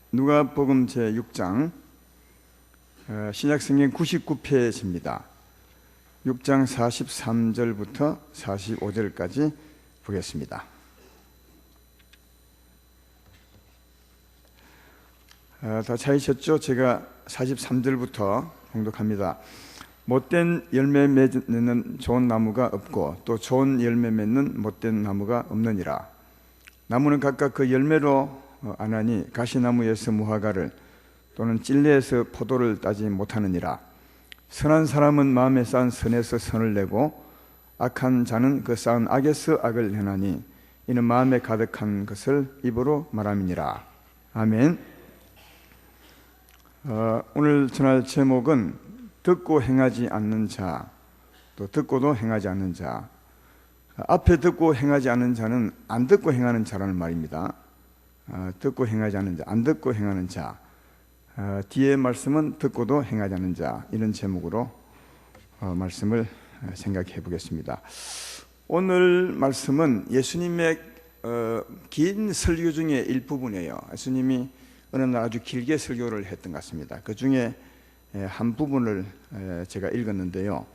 누가복음 제6장 신약성경 99페이지입니다. 6장 43절부터 45절까지 보겠습니다. 다 찾으셨죠? 제가 43절부터 봉독합니다. 못된 열매 맺는 좋은 나무가 없고 또 좋은 열매 맺는 못된 나무가 없느니라. 나무는 각각 그 열매로 아나니 가시나무에서 무화과를 또는 찔레에서 포도를 따지 못하느니라. 선한 사람은 마음에 쌓은 선에서 선을 내고 악한 자는 그 쌓은 악에서 악을 내나니 이는 마음에 가득한 것을 입으로 말함이니라. 아멘. 오늘 전할 제목은 듣고 행하지 않는 자, 또 듣고도 행하지 않는 자. 앞에 듣고 행하지 않는 자는 안 듣고 행하는 자라는 말입니다. 듣고 행하지 않는 자, 안 듣고 행하는 자. 뒤에 말씀은 듣고도 행하지 않는 자, 이런 제목으로 말씀을 생각해 보겠습니다. 오늘 말씀은 예수님의 긴 설교 중에 일부분이에요. 예수님이 어느 날 아주 길게 설교를 했던 것 같습니다. 그 중에 한 부분을 제가 읽었는데요.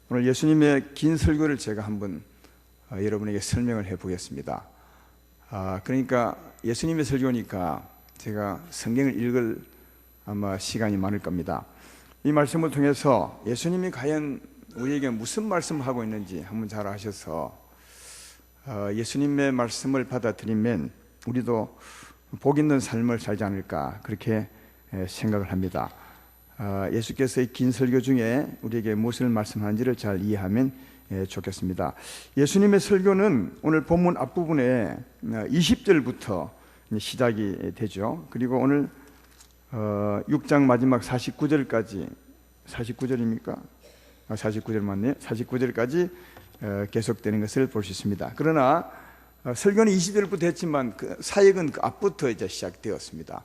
오늘 예수님의 긴 설교를 제가 한번 여러분에게 설명을 해 보겠습니다. 그러니까 예수님의 설교니까 제가 성경을 읽을 아마 시간이 많을 겁니다. 이 말씀을 통해서 예수님이 과연 우리에게 무슨 말씀을 하고 있는지 한번 잘 아셔서 예수님의 말씀을 받아들이면 우리도 복 있는 삶을 살지 않을까, 그렇게 생각을 합니다. 예수께서의 긴 설교 중에 우리에게 무엇을 말씀하는지를 잘 이해하면 좋겠습니다. 예수님의 설교는 오늘 본문 앞부분에 20절부터 시작이 되죠. 그리고 오늘 6장 마지막 49절까지, 49절입니까? 49절 맞네요. 49절까지 계속되는 것을 볼 수 있습니다. 그러나 설교는 20절부터 했지만 그 사역은 그 앞부터 이제 시작되었습니다.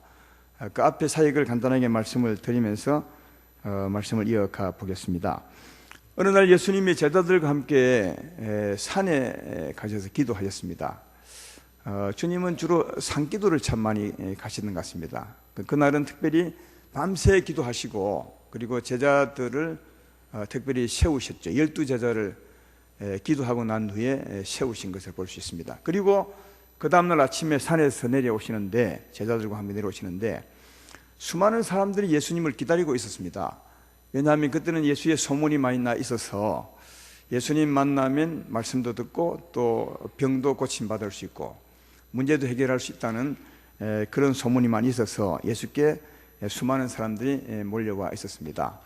그 앞에 사역을 간단하게 말씀을 드리면서 말씀을 이어가 보겠습니다. 어느 날 예수님이 제자들과 함께 산에 가셔서 기도하셨습니다. 주님은 주로 산기도를 참 많이 가시는 것 같습니다. 그날은 특별히 밤새 기도하시고, 그리고 제자들을 특별히 세우셨죠. 12제자를 기도하고 난 후에 세우신 것을 볼 수 있습니다. 그리고 그 다음날 아침에 산에서 내려오시는데, 제자들과 함께 내려오시는데 수많은 사람들이 예수님을 기다리고 있었습니다. 왜냐하면 그때는 예수의 소문이 많이 나 있어서 예수님 만나면 말씀도 듣고 또 병도 고침받을 수 있고 문제도 해결할 수 있다는 그런 소문이 많이 있어서 예수께 수많은 사람들이 몰려와 있었습니다.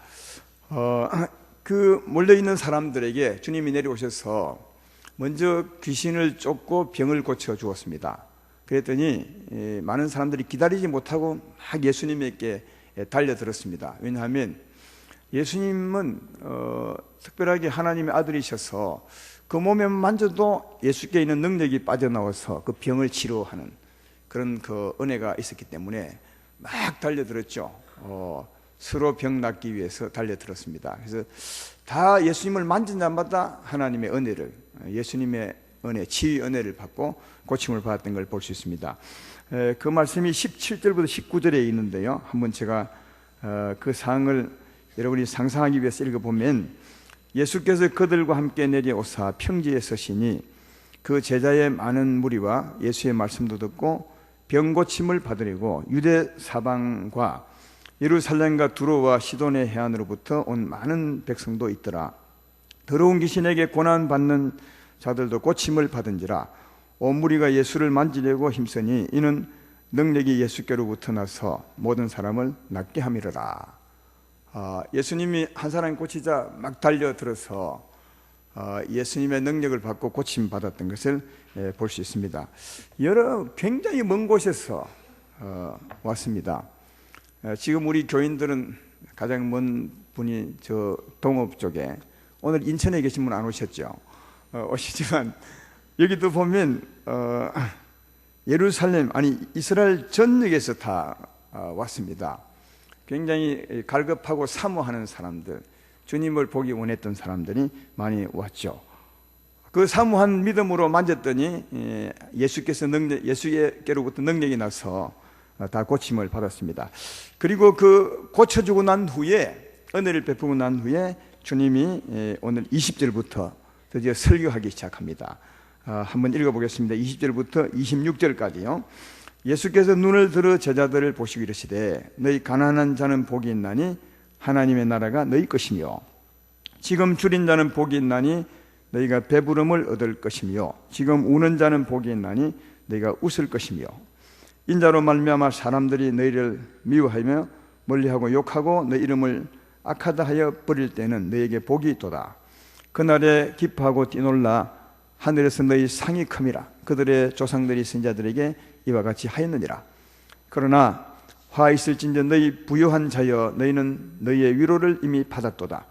그 몰려있는 사람들에게 주님이 내려오셔서 먼저 귀신을 쫓고 병을 고쳐 주었습니다. 그랬더니 많은 사람들이 기다리지 못하고 막 예수님에게 달려들었습니다. 왜냐하면 예수님은 특별하게 하나님의 아들이셔서 그 몸에 만져도 예수께 있는 능력이 빠져나와서 그 병을 치료하는 그런 그 은혜가 있었기 때문에 막 달려들었죠. 서로 병 낫기 위해서 달려들었습니다. 그래서 다 예수님을 만진 자마다 하나님의 은혜를, 예수님의 은혜, 치유 은혜를 받고 고침을 받았던 걸 볼 수 있습니다. 그 말씀이 17절부터 19절에 있는데요. 한번 제가 그 사항을 여러분이 상상하기 위해서 읽어보면, 예수께서 그들과 함께 내려오사 평지에 서시니 그 제자의 많은 무리와 예수의 말씀도 듣고 병 고침을 받으려고 유대 사방과 예루살렘과 두로와 시돈의 해안으로부터 온 많은 백성도 있더라. 더러운 귀신에게 고난받는 자들도 고침을 받은지라. 온 무리가 예수를 만지려고 힘쓰니 이는 능력이 예수께로부터 나서 모든 사람을 낫게 함이로라. 예수님이 한 사람 고치자 막 달려들어서 예수님의 능력을 받고 고침받았던 것을 볼 수 있습니다. 굉장히 먼 곳에서 왔습니다. 지금 우리 교인들은 가장 먼 분이 저 동업 쪽에, 오늘 인천에 계신 분 안 오셨죠? 오시지만 여기도 보면 예루살렘, 아니 이스라엘 전역에서 다 왔습니다. 굉장히 갈급하고 사모하는 사람들, 주님을 보기 원했던 사람들이 많이 왔죠. 그 사모한 믿음으로 만졌더니 예수께로부터 능력이 나서 다 고침을 받았습니다. 그리고 그 고쳐주고 난 후에, 은혜를 베푸고 난 후에 주님이 오늘 20절부터 드디어 설교하기 시작합니다. 한번 읽어보겠습니다. 20절부터 26절까지요. 예수께서 눈을 들어 제자들을 보시고 이르시되 너희 가난한 자는 복이 있나니 하나님의 나라가 너희 것이며 지금 줄인 자는 복이 있나니 너희가 배부름을 얻을 것이며 지금 우는 자는 복이 있나니 너희가 웃을 것이며 인자로 말미암아 사람들이 너희를 미워하며 멀리하고 욕하고 너 이름을 악하다 하여 버릴 때는 너희에게 복이 있도다. 그날에 기뻐하고 뛰놀라 하늘에서 너희 상이 큼이라. 그들의 조상들이 선지자들에게 이와 같이 하였느니라. 그러나 화 있을진저 너희 부요한 자여 너희는 너희의 위로를 이미 받았도다.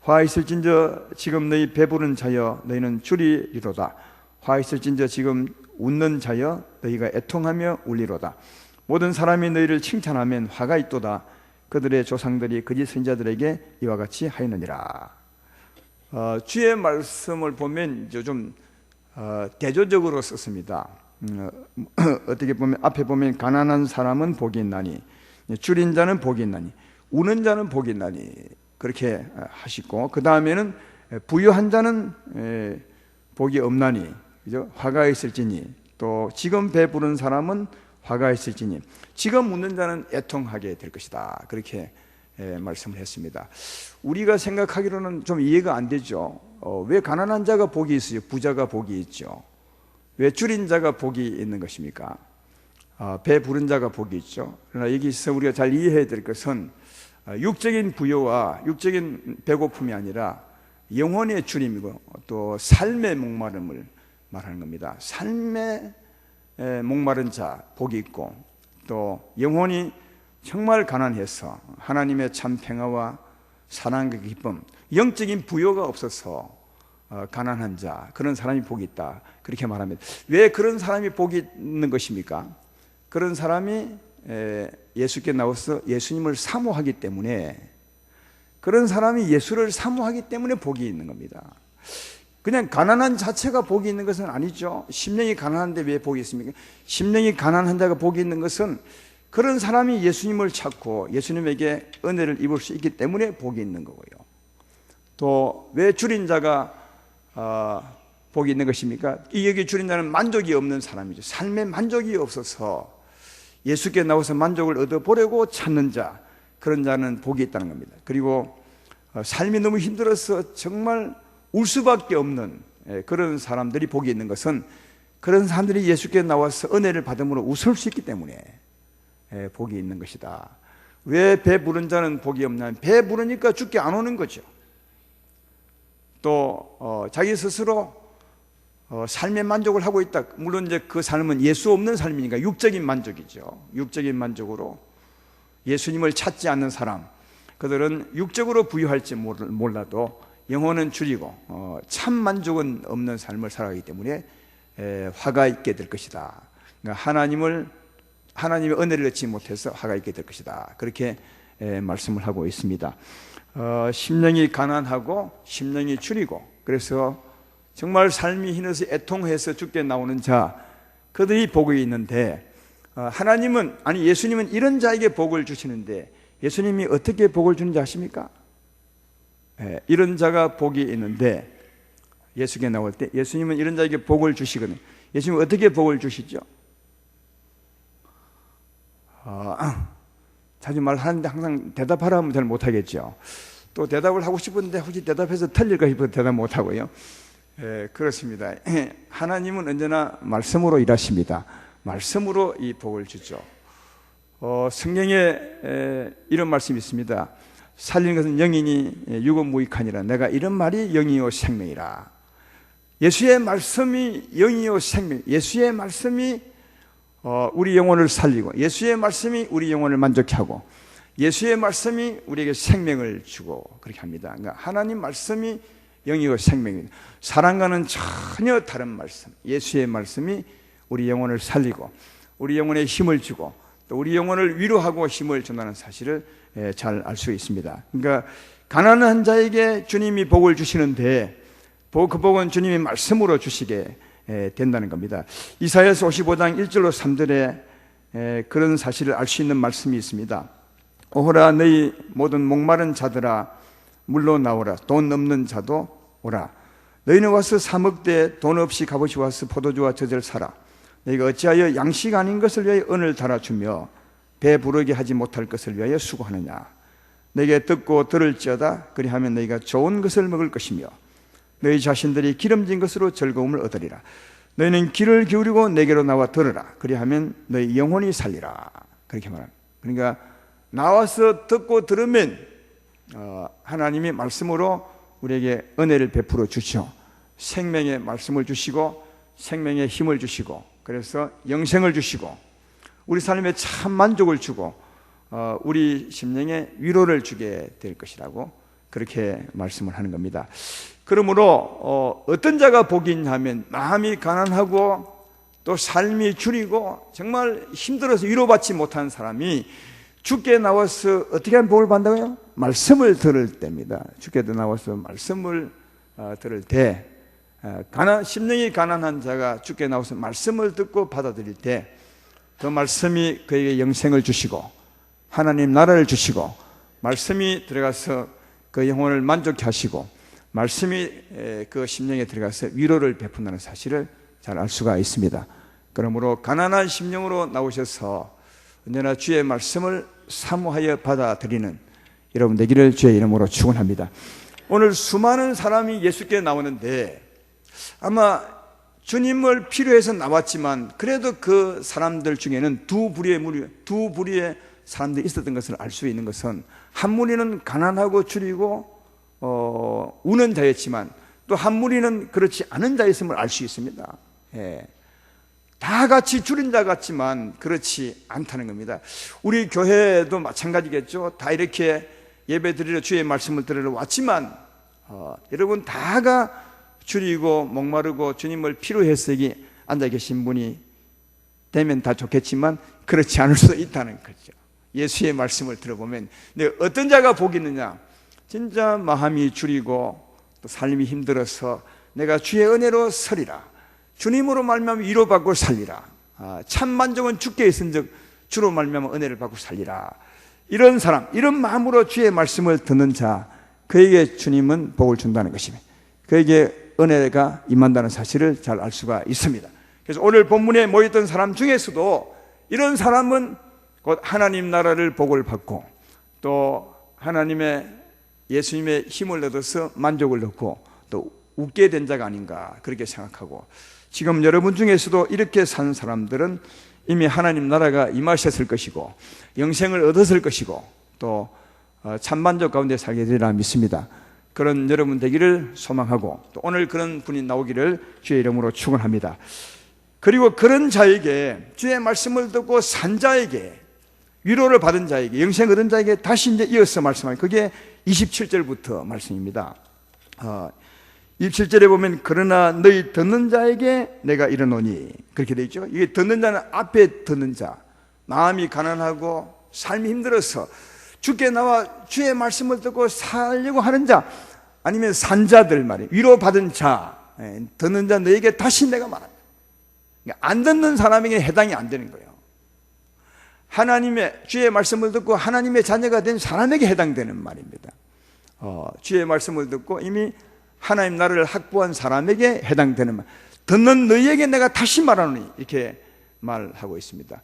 화 있을진저 지금 너희 배부른 자여 너희는 줄이리로다. 화 있을진저 지금 웃는 자여 너희가 애통하며 울리로다. 모든 사람이 너희를 칭찬하면 화가 있도다. 그들의 조상들이 거짓 선지자들에게 이와 같이 하였느니라. 주의 말씀을 보면 좀 대조적으로 썼습니다. 어떻게 보면 앞에 보면 가난한 사람은 복이 있나니 줄인 자는 복이 있나니 우는 자는 복이 있나니 그렇게 하시고, 그 다음에는 부유한 자는 복이 없나니, 그죠? 화가 있을지니, 또 지금 배부른 사람은 화가 있을지니 지금 웃는 자는 애통하게 될 것이다. 그렇게 말씀을 했습니다. 우리가 생각하기로는 좀 이해가 안 되죠. 왜 가난한 자가 복이 있어요? 부자가 복이 있죠. 왜 줄인 자가 복이 있는 것입니까? 배부른 자가 복이 있죠. 그러나 여기서 우리가 잘 이해해야 될 것은 육적인 부여와 육적인 배고픔이 아니라 영혼의 주님이고 또 삶의 목마름을 말하는 겁니다. 삶의 목마른 자 복이 있고, 또 영혼이 정말 가난해서 하나님의 참 평화와 사랑과 기쁨, 영적인 부여가 없어서 가난한 자, 그런 사람이 복이 있다, 그렇게 말합니다. 왜 그런 사람이 복이 있는 것입니까? 그런 사람이 예수께 나와서 예수님을 사모하기 때문에, 그런 사람이 예수를 사모하기 때문에 복이 있는 겁니다. 그냥 가난한 자체가 복이 있는 것은 아니죠. 심령이 가난한데 왜 복이 있습니까? 심령이 가난한 자가 복이 있는 것은 그런 사람이 예수님을 찾고 예수님에게 은혜를 입을 수 있기 때문에 복이 있는 거고요. 또 왜 줄인 자가 복이 있는 것입니까? 여기 줄인 자는 만족이 없는 사람이죠. 삶에 만족이 없어서 예수께 나와서 만족을 얻어보려고 찾는 자, 그런 자는 복이 있다는 겁니다. 그리고 삶이 너무 힘들어서 정말 울 수밖에 없는 그런 사람들이 복이 있는 것은 그런 사람들이 예수께 나와서 은혜를 받음으로 웃을 수 있기 때문에 복이 있는 것이다. 왜 배부른 자는 복이 없냐면 배부르니까 죽게 안 오는 거죠. 또 자기 스스로 삶의 만족을 하고 있다. 물론 이제 그 삶은 예수 없는 삶이니까 육적인 만족이죠. 육적인 만족으로 예수님을 찾지 않는 사람, 그들은 육적으로 부유할지 몰라도 영혼은 줄이고 참 만족은 없는 삶을 살아가기 때문에 화가 있게 될 것이다. 그러니까 하나님의 은혜를 얻지 못해서 화가 있게 될 것이다. 그렇게 말씀을 하고 있습니다. 심령이 가난하고 심령이 줄이고, 그래서 정말 삶이 힘들어서 애통해서 죽게 나오는 자, 그들이 복이 있는데, 하나님은, 아니 예수님은 이런 자에게 복을 주시는데, 예수님이 어떻게 복을 주는지 아십니까? 이런 자가 복이 있는데, 예수께 나올 때 예수님은 이런 자에게 복을 주시거든요. 예수님은 어떻게 복을 주시죠? 자주 말하는데 항상 대답하라 하면 잘 못하겠죠. 또 대답을 하고 싶은데 혹시 대답해서 틀릴까 싶어서 대답 못하고요. 그렇습니다. 하나님은 언제나 말씀으로 일하십니다. 말씀으로 이 복을 주죠. 성경에 이런 말씀이 있습니다. 살리는 것은 영이니 육은 무익하니라. 내가 이런 말이 영이요 생명이라. 예수의 말씀이 영이요 생명, 예수의 말씀이 우리 영혼을 살리고, 예수의 말씀이 우리 영혼을 만족케 하고, 예수의 말씀이 우리에게 생명을 주고 그렇게 합니다. 그러니까 하나님 말씀이 영이요 생명입니다. 사랑과는 전혀 다른 말씀, 예수의 말씀이 우리 영혼을 살리고 우리 영혼에 힘을 주고 또 우리 영혼을 위로하고 힘을 준다는 사실을 잘 알 수 있습니다. 그러니까 가난한 자에게 주님이 복을 주시는데 그 복은 주님이 말씀으로 주시게 된다는 겁니다. 이사야서 55장 1절로 3절에 그런 사실을 알 수 있는 말씀이 있습니다. 오호라 너희 모든 목마른 자들아 물로 나오라. 돈 없는 자도 오라. 너희는 와서 사 먹되 돈 없이 값없이 와서 포도주와 젖을 사라. 너희가 어찌하여 양식 아닌 것을 위하여 은을 달아주며 배 부르게 하지 못할 것을 위하여 수고하느냐. 너희가 듣고 들을지어다. 그리하면 너희가 좋은 것을 먹을 것이며 너희 자신들이 기름진 것으로 즐거움을 얻으리라. 너희는 귀를 기울이고 내게로 나와 들으라. 그리하면 너희 영혼이 살리라. 그렇게 말합니다. 그러니까 나와서 듣고 들으면 하나님이 말씀으로 우리에게 은혜를 베풀어 주시오. 생명의 말씀을 주시고 생명의 힘을 주시고 그래서 영생을 주시고 우리 삶에 참 만족을 주고 우리 심령에 위로를 주게 될 것이라고 그렇게 말씀을 하는 겁니다. 그러므로 어떤 자가 복이 있냐 하면 마음이 가난하고 또 삶이 줄이고 정말 힘들어서 위로받지 못한 사람이 주께 나와서 어떻게 하면 복을 받는다고요? 말씀을 들을 때입니다. 주께 나와서 말씀을 들을 때 심령이 가난한 자가 주께 나와서 말씀을 듣고 받아들일 때 그 말씀이 그에게 영생을 주시고 하나님 나라를 주시고 말씀이 들어가서 그 영혼을 만족케 하시고 말씀이 그 심령에 들어가서 위로를 베푼다는 사실을 잘 알 수가 있습니다. 그러므로 가난한 심령으로 나오셔서 언제나 주의 말씀을 사모하여 받아들이는 여러분 되기를 주의 이름으로 축원합니다. 오늘 수많은 사람이 예수께 나오는데 아마 주님을 필요해서 나왔지만 그래도 그 사람들 중에는 두 부류의 사람들이 있었던 것을 알 수 있는 것은 한 무리는 가난하고 줄이고 우는 자였지만 또 한 무리는 그렇지 않은 자였음을 알 수 있습니다. 다 같이 줄인 자 같지만 그렇지 않다는 겁니다. 우리 교회도 마찬가지겠죠. 다 이렇게 예배 드리러 주의 말씀을 들으러 왔지만 여러분 다가 줄이고 목마르고 주님을 필요해서 여기 앉아 계신 분이 되면 다 좋겠지만 그렇지 않을 수도 있다는 거죠. 예수의 말씀을 들어보면 어떤 자가 복이 있느냐, 진짜 마음이 줄이고 또 삶이 힘들어서 내가 주의 은혜로 서리라, 주님으로 말미암아 위로받고 살리라, 참 만족은 주께 있은즉 주로 말미암아 은혜를 받고 살리라, 이런 사람, 이런 마음으로 주의 말씀을 듣는 자, 그에게 주님은 복을 준다는 것입니다. 그에게 은혜가 임한다는 사실을 잘 알 수가 있습니다. 그래서 오늘 본문에 모였던 사람 중에서도 이런 사람은 곧 하나님 나라를 복을 받고 또 하나님의 예수님의 힘을 얻어서 만족을 얻고 또 웃게 된 자가 아닌가 그렇게 생각하고, 지금 여러분 중에서도 이렇게 산 사람들은 이미 하나님 나라가 임하셨을 것이고 영생을 얻었을 것이고 또 참만족 가운데 살게 되리라 믿습니다. 그런 여러분 되기를 소망하고 또 오늘 그런 분이 나오기를 주의 이름으로 축원합니다. 그리고 그런 자에게, 주의 말씀을 듣고 산 자에게, 위로를 받은 자에게, 영생 얻은 자에게 다시 이제 이어서 말씀하는, 그게 27절부터 말씀입니다. 27절에 보면 그러나 너희 듣는 자에게 내가 이르노니, 그렇게 되어 있죠. 이게 듣는 자는 앞에 듣는 자, 마음이 가난하고 삶이 힘들어서 주께 나와 주의 말씀을 듣고 살려고 하는 자, 아니면 산자들 말이에요. 위로받은 자, 듣는 자 너에게 다시 내가 말합니다. 안 듣는 사람에게 해당이 안 되는 거예요. 하나님의 주의 말씀을 듣고 하나님의 자녀가 된 사람에게 해당되는 말입니다. 주의 말씀을 듣고 이미 하나님 나라를 확보한 사람에게 해당되는 말, 듣는 너희에게 내가 다시 말하노니, 이렇게 말하고 있습니다.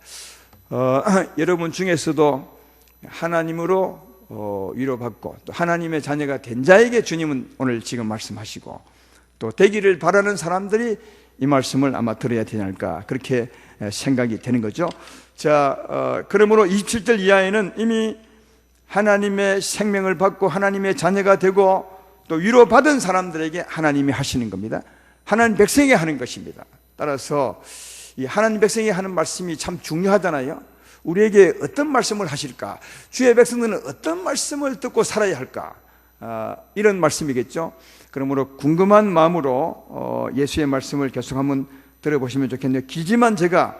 여러분 중에서도 하나님으로 위로받고 또 하나님의 자녀가 된 자에게 주님은 오늘 지금 말씀하시고 또 되기를 바라는 사람들이 이 말씀을 아마 들어야 되지 않을까 그렇게 생각이 되는 거죠. 자, 그러므로 27절 이하에는 이미 하나님의 생명을 받고 하나님의 자녀가 되고 또 위로받은 사람들에게 하나님이 하시는 겁니다. 하나님 백성에게 하는 것입니다. 따라서 이 하나님 백성에게 하는 말씀이 참 중요하잖아요. 우리에게 어떤 말씀을 하실까? 주의 백성들은 어떤 말씀을 듣고 살아야 할까? 이런 말씀이겠죠. 그러므로 궁금한 마음으로 예수의 말씀을 계속 한번 들어보시면 좋겠네요. 길지만 제가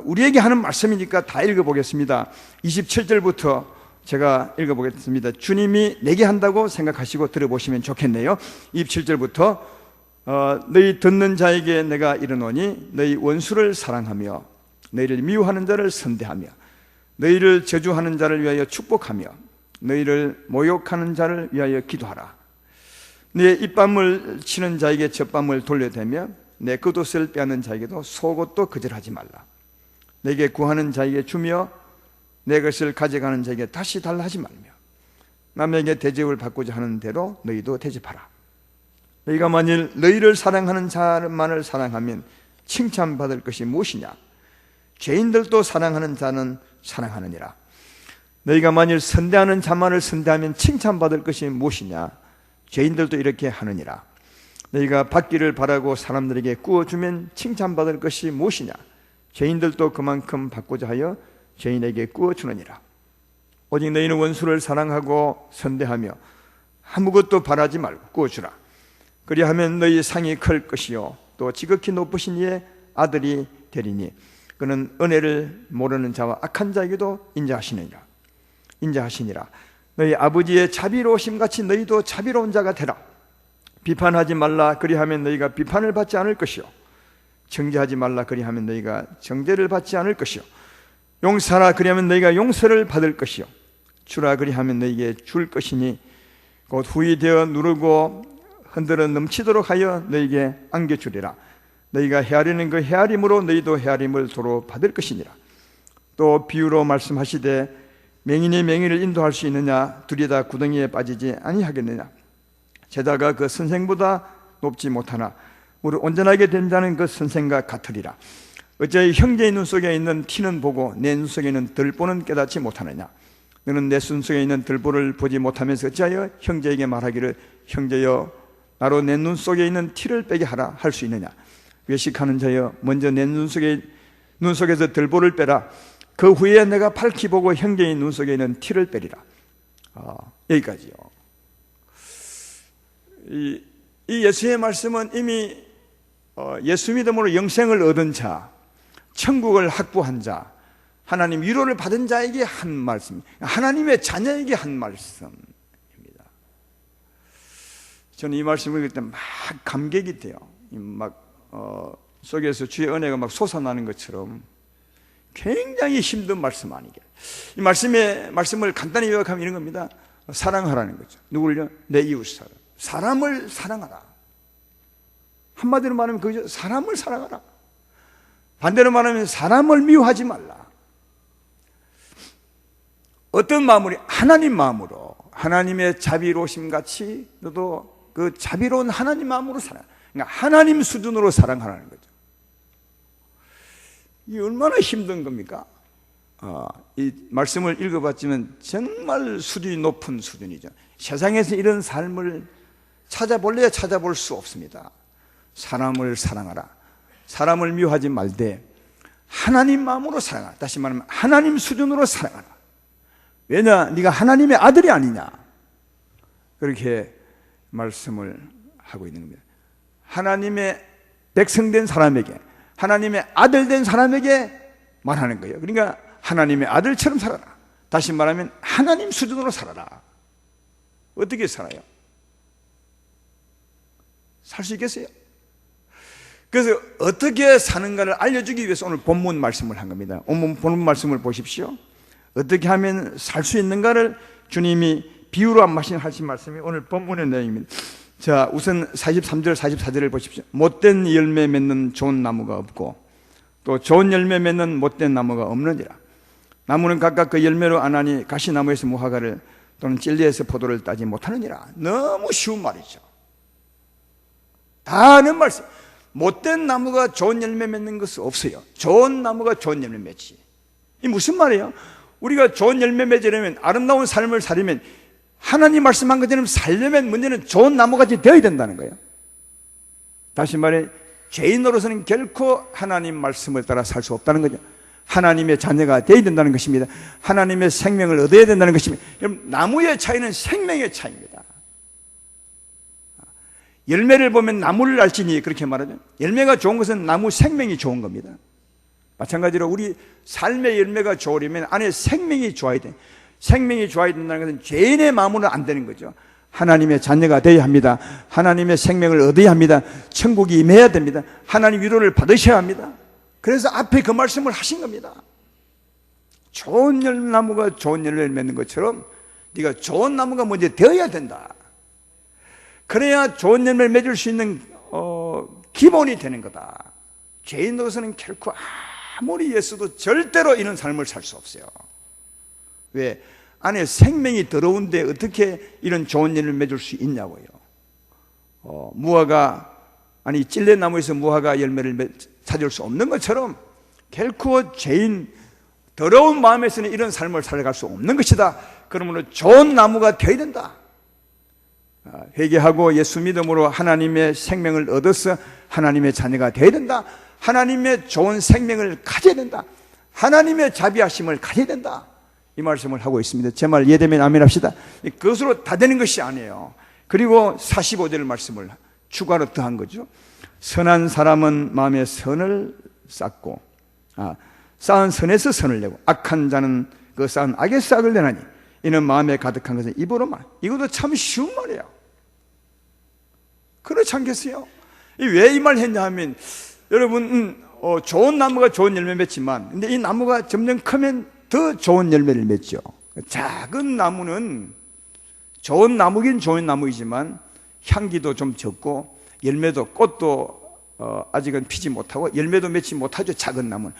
우리에게 하는 말씀이니까 다 읽어보겠습니다. 27절부터 제가 읽어보겠습니다. 주님이 내게 한다고 생각하시고 들어보시면 좋겠네요. 27절부터 너희 듣는 자에게 내가 이르노니 너희 원수를 사랑하며 너희를 미워하는 자를 선대하며 너희를 저주하는 자를 위하여 축복하며 너희를 모욕하는 자를 위하여 기도하라. 내 입밤을 치는 자에게 젖밤을 돌려대며 내 겉옷을 빼앗는 자에게도 속옷도 거절하지 말라. 내게 구하는 자에게 주며 내 것을 가져가는 자에게 다시 달라 하지 말며 남에게 대접을 받고자 하는 대로 너희도 대접하라. 너희가 만일 너희를 사랑하는 자만을 사랑하면 칭찬받을 것이 무엇이냐? 죄인들도 사랑하는 자는 사랑하느니라. 너희가 만일 선대하는 자만을 선대하면 칭찬받을 것이 무엇이냐? 죄인들도 이렇게 하느니라. 너희가 받기를 바라고 사람들에게 꾸어주면 칭찬받을 것이 무엇이냐? 죄인들도 그만큼 받고자 하여 죄인에게 꾸어주느니라. 오직 너희는 원수를 사랑하고 선대하며 아무것도 바라지 말고 꾸어주라. 그리하면 너희 상이 클 것이요 또 지극히 높으신 이의 아들이 되리니 그는 은혜를 모르는 자와 악한 자에게도 인자하시니라. 너희 아버지의 자비로우심 같이 너희도 자비로운 자가 되라. 비판하지 말라. 그리하면 너희가 비판을 받지 않을 것이요 정죄하지 말라. 그리하면 너희가 정죄를 받지 않을 것이요 용서하라. 그리하면 너희가 용서를 받을 것이요 주라. 그리하면 너희에게 줄 것이니 곧 후이 되어 누르고 흔들어 넘치도록 하여 너희에게 안겨주리라. 너희가 헤아리는 그 헤아림으로 너희도 헤아림을 도로 받을 것이니라. 또 비유로 말씀하시되 맹인이 맹인을 인도할 수 있느냐? 둘이 다 구덩이에 빠지지 아니하겠느냐? 제자가 그 선생보다 높지 못하나 우리 온전하게 된 자는 그 선생과 같으리라. 어찌하여 형제의 눈 속에 있는 티는 보고 내 눈 속에 있는 들보는 깨닫지 못하느냐? 너는 내 눈 속에 있는 들보를 보지 못하면서 어찌하여 형제에게 말하기를 형제여 나로 내 눈 속에 있는 티를 빼게 하라 할 수 있느냐? 외식하는 자여 먼저 내 눈 속에서 들보를 빼라. 그 후에 내가 밝히 보고 형제의 눈 속에 있는 티를 빼리라. 여기까지요. 이 예수의 말씀은 이미 예수 믿음으로 영생을 얻은 자, 천국을 확보한 자, 하나님 위로를 받은 자에게 한 말씀, 하나님의 자녀에게 한 말씀입니다. 저는 이 말씀을 읽을 때 막 감격이 돼요. 속에서 주의 은혜가 막 솟아나는 것처럼 굉장히 힘든 말씀 아니게. 이 말씀을 간단히 요약하면 이런 겁니다. 사랑하라는 거죠. 누구를요? 내 이웃 사람을 사랑하라. 한마디로 말하면 그죠? 사람을 사랑하라. 반대로 말하면 사람을 미워하지 말라. 어떤 마음으로? 하나님 마음으로, 하나님의 자비로우심 같이 너도 그 자비로운 하나님 마음으로 사랑. 그러니까 하나님 수준으로 사랑하라는 거죠. 이 얼마나 힘든 겁니까? 이 말씀을 읽어봤지만 정말 수준이 높은 수준이죠. 세상에서 이런 삶을 찾아볼래야 찾아볼 수 없습니다. 사람을 사랑하라. 사람을 미워하지 말되 하나님 마음으로 사랑하라. 다시 말하면 하나님 수준으로 사랑하라. 왜냐? 네가 하나님의 아들이 아니냐. 그렇게 말씀을 하고 있는 겁니다. 하나님의 백성된 사람에게, 하나님의 아들 된 사람에게 말하는 거예요. 그러니까 하나님의 아들처럼 살아라. 다시 말하면 하나님 수준으로 살아라. 어떻게 살아요? 살 수 있겠어요? 그래서 어떻게 사는가를 알려주기 위해서 오늘 본문 말씀을 한 겁니다. 오늘 본문 말씀을 보십시오. 어떻게 하면 살 수 있는가를 주님이 비유로 하신 말씀이 오늘 본문의 내용입니다. 자, 우선 43절, 44절을 보십시오. 못된 열매 맺는 좋은 나무가 없고 또 좋은 열매 맺는 못된 나무가 없느니라. 나무는 각각 그 열매로 아나니 가시나무에서 무화과를 또는 찔레에서 포도를 따지 못하느니라. 너무 쉬운 말이죠. 다 아는 말씀. 못된 나무가 좋은 열매 맺는 것은 없어요. 좋은 나무가 좋은 열매 맺지. 이 무슨 말이에요? 우리가 좋은 열매 맺으려면, 아름다운 삶을 살려면, 하나님 말씀한 것처럼 살려면 문제는 좋은 나무같이 되어야 된다는 거예요. 다시 말해 죄인으로서는 결코 하나님 말씀을 따라 살 수 없다는 거죠. 하나님의 자녀가 되어야 된다는 것입니다. 하나님의 생명을 얻어야 된다는 것입니다. 여러분, 나무의 차이는 생명의 차이입니다. 열매를 보면 나무를 알지니 그렇게 말하죠. 열매가 좋은 것은 나무 생명이 좋은 겁니다. 마찬가지로 우리 삶의 열매가 좋으려면 안에 생명이 좋아야 돼. 생명이 좋아야 된다는 것은 죄인의 마음으로는 안 되는 거죠. 하나님의 자녀가 되어야 합니다. 하나님의 생명을 얻어야 합니다. 천국이 임해야 됩니다. 하나님 위로를 받으셔야 합니다. 그래서 앞에 그 말씀을 하신 겁니다. 좋은 나무가 좋은 열매를 맺는 것처럼 네가 좋은 나무가 먼저 되어야 된다. 그래야 좋은 열매를 맺을 수 있는 기본이 되는 거다. 죄인으로서는 결코 아무리 예수도 절대로 이런 삶을 살 수 없어요. 왜? 안에 생명이 더러운데 어떻게 이런 좋은 열매를 맺을 수 있냐고요. 무화과, 아니 찔레나무에서 무화과 열매를 찾을 수 없는 것처럼 결코 죄인, 더러운 마음에서는 이런 삶을 살아갈 수 없는 것이다. 그러므로 좋은 나무가 되어야 된다. 회개하고 예수 믿음으로 하나님의 생명을 얻어서 하나님의 자녀가 되어야 된다. 하나님의 좋은 생명을 가져야 된다. 하나님의 자비하심을 가져야 된다. 이 말씀을 하고 있습니다. 제 말 이해되면 아멘 합시다. 그것으로 다 되는 것이 아니에요. 그리고 45절 말씀을 추가로 더한 거죠. 선한 사람은 마음에 선을 쌓고 쌓은 선에서 선을 내고 악한 자는 그 쌓은 악의 싹을 내나니 이는 마음에 가득한 것은 입으로 말. 이것도 참 쉬운 말이에요. 그렇지 않겠어요? 왜 이 말 했냐 하면 여러분 좋은 나무가 좋은 열매 맺지만 근데 이 나무가 점점 크면 더 좋은 열매를 맺죠. 작은 나무는 좋은 나무긴 좋은 나무이지만 향기도 좀 적고 열매도 꽃도 아직은 피지 못하고 열매도 맺지 못하죠. 작은 나무는.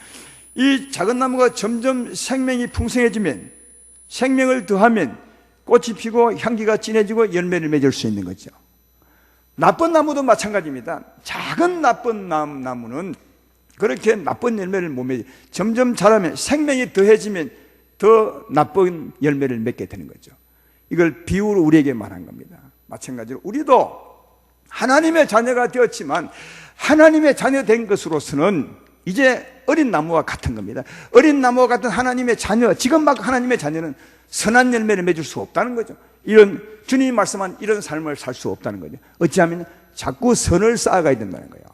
이 작은 나무가 점점 생명이 풍성해지면 생명을 더하면 꽃이 피고 향기가 진해지고 열매를 맺을 수 있는 거죠. 나쁜 나무도 마찬가지입니다. 작은 나쁜 나무는 그렇게 나쁜 열매를 못 맺어요. 점점 자라면 생명이 더해지면 더 나쁜 열매를 맺게 되는 거죠. 이걸 비유로 우리에게 말한 겁니다. 마찬가지로 우리도 하나님의 자녀가 되었지만 하나님의 자녀 된 것으로서는 이제 어린 나무와 같은 겁니다. 어린 나무와 같은 하나님의 자녀, 지금 막 하나님의 자녀는 선한 열매를 맺을 수 없다는 거죠. 이런 주님이 말씀한 이런 삶을 살 수 없다는 거죠. 어찌하면 자꾸 선을 쌓아가야 된다는 거예요.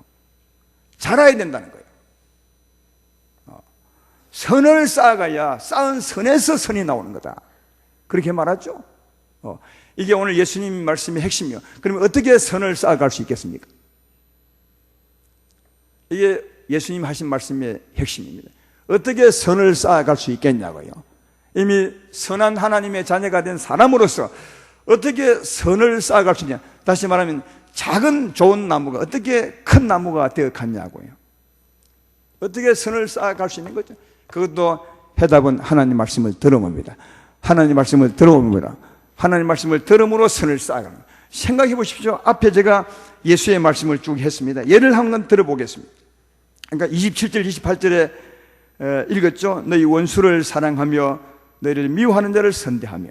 자라야 된다는 거예요. 선을 쌓아가야 쌓은 선에서 선이 나오는 거다. 그렇게 말하죠. 이게 오늘 예수님 말씀의 핵심이요. 그러면 어떻게 선을 쌓아갈 수 있겠습니까? 이게 예수님 하신 말씀의 핵심입니다. 어떻게 선을 쌓아갈 수 있겠냐고요. 이미 선한 하나님의 자녀가 된 사람으로서 어떻게 선을 쌓아갈 수 있냐. 다시 말하면 작은 좋은 나무가 어떻게 큰 나무가 되어갔냐고요. 어떻게 선을 쌓아갈 수 있는 거죠. 그것도 해답은 하나님 말씀을 들어봅니다. 하나님 말씀을 들어봅니다. 하나님 말씀을 들음으로 선을 쌓아가는 거예요. 생각해 보십시오. 앞에 제가 예수의 말씀을 쭉 했습니다. 예를 한번 들어보겠습니다. 그러니까 27절 28절에 읽었죠. 너희 원수를 사랑하며 너희를 미워하는 자를 선대하며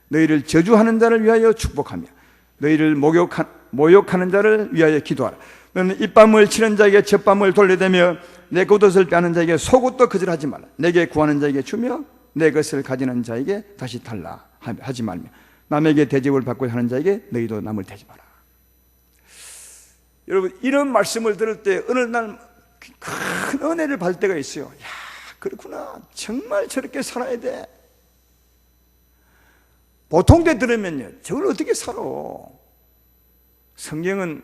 너희를 저주하는 자를 위하여 축복하며 너희를 모욕하는 자를 위하여 기도하라. 너는 입밤을 치는 자에게 젖밤을 돌려대며 내 겉옷을 빼는 자에게 속옷도 거절하지 말라. 내게 구하는 자에게 주며 내 것을 가지는 자에게 다시 달라 하지 말며 남에게 대접을 받고 하는 자에게 너희도 남을 대지 마라. 여러분 이런 말씀을 들을 때 어느 날 큰 은혜를 받을 때가 있어요. 야, 그렇구나. 정말 저렇게 살아야 돼. 보통 때 들으면요, 저걸 어떻게 살아? 성경은